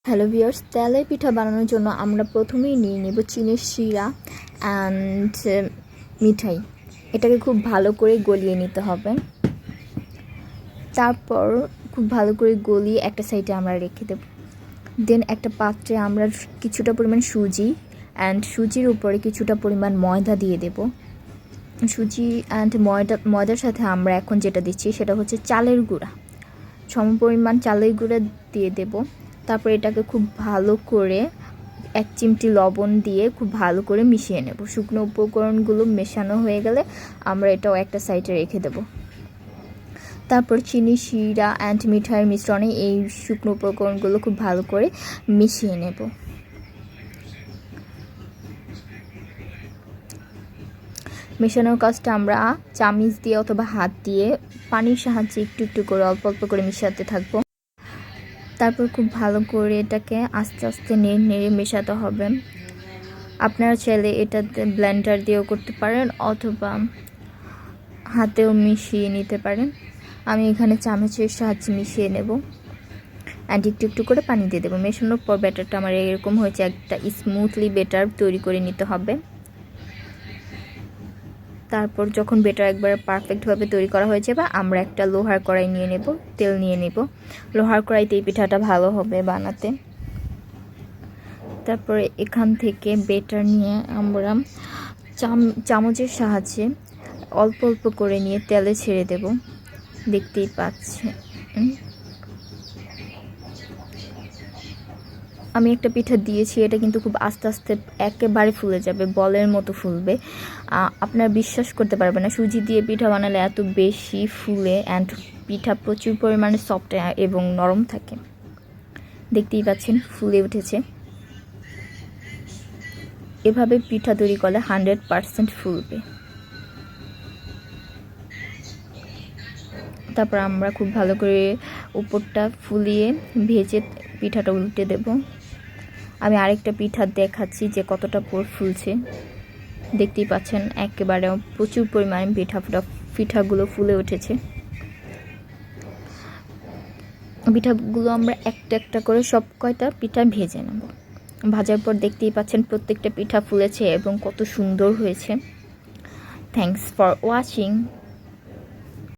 Hello viewers, তেলের পিঠা বানানোর জন্য আমরা প্রথমেই নিয়ে নেব চিনির শিরা অ্যান্ড মিঠাই। এটাকে খুব ভালো করে গলিয়ে নিতে হবে। তারপর খুব ভালো করে গলিয়ে একটা সাইডে আমরা রেখে দেব। দেন একটা পাত্রে আমরা কিছুটা পরিমাণ সুজি অ্যান্ড সুজির উপরে কিছুটা পরিমাণ ময়দা দিয়ে দেব। সুজি অ্যান্ড ময়দার সাথে আমরা এখন যেটা দিচ্ছি সেটা হচ্ছে চালের গুঁড়া। সমপরিমাণ চালের গুঁড়া দিয়ে দেব। তারপর এটাকে খুব ভালো করে 1 চিমটি লবণ দিয়ে খুব ভালো করে মিশিয়ে নেব। শুকনো উপকরণগুলো মেশানো হয়ে গেলে আমরা এটাও একটা সাইডে রেখে দেব। তারপর চিনি শিরা অ্যান্ড মিঠাইয়ের মিশ্রণে এই শুকনো উপকরণগুলো খুব ভালো করে মিশিয়ে নেব। মেশানোর কাজটা আমরা চামিচ দিয়ে অথবা হাত দিয়ে পানির সাহায্যে একটু একটু করে অল্প অল্প করে মিশাতে থাকবো। তারপর খুব ভালো করে এটাকে আস্তে আস্তে নেড়ে নেড়ে মেশাতে হবে। আপনারা চাইলে এটাতে ব্লেন্ডার দিয়েও করতে পারেন অথবা হাতেও মিশিয়ে নিতে পারেন। আমি এখানে চামচের সাহায্যে মিশিয়ে নেব অ্যান্ড একটু একটু করে পানি দিয়ে দেবো। মেশানোর পর ব্যাটারটা আমার এরকম হয়েছে, একটা স্মুথলি ব্যাটার তৈরি করে নিতে হবে। তারপর যখন ব্যাটার একবারে পারফেক্টভাবে তৈরি করা হয়ে যাবে, আমরা একটা লোহার কড়াই নিয়ে নেব, তেল নিয়ে নেব। লোহার কড়াইতে এই পিঠাটা ভালো হবে বানাতে। তারপরে এখান থেকে ব্যাটার নিয়ে আমরা চামচের সাহায্যে অল্প অল্প করে নিয়ে তেলে ছেড়ে দেব। দেখতেই পাচ্ছেন আমি একটা পিঠা দিয়েছি, এটা কিন্তু খুব আস্তে আস্তে একেবারে ফুলে যাবে, বলের মতো ফুলবে। আপনারা বিশ্বাস করতে পারবেন না, সুজি দিয়ে পিঠা বানালে এত বেশি ফুলে অ্যান্ড পিঠা প্রচুর পরিমাণে সফট এবং নরম থাকে। দেখতেই পাচ্ছেন ফুলে উঠেছে। এভাবে পিঠা তৈরি করলে 100% ফুলবে। তারপর আমরা খুব ভালো করে উপরটা ফুলিয়ে ভেজে পিঠাটা উল্টে দেব। আমি আরেকটা পিঠা দেখাচ্ছি যে কতটা ফুলছে। দেখতেই পাচ্ছেন একেবারে প্রচুর পরিমাণে পিঠাগুলো ফুলে উঠেছে। পিঠাগুলো আমরা একটা একটা করে সব কয়টা পিঠা ভেজে নেব। ভাজার পর দেখতেই পাচ্ছেন প্রত্যেকটা পিঠা ফুলেছে এবং কত সুন্দর হয়েছে। Thanks for watching.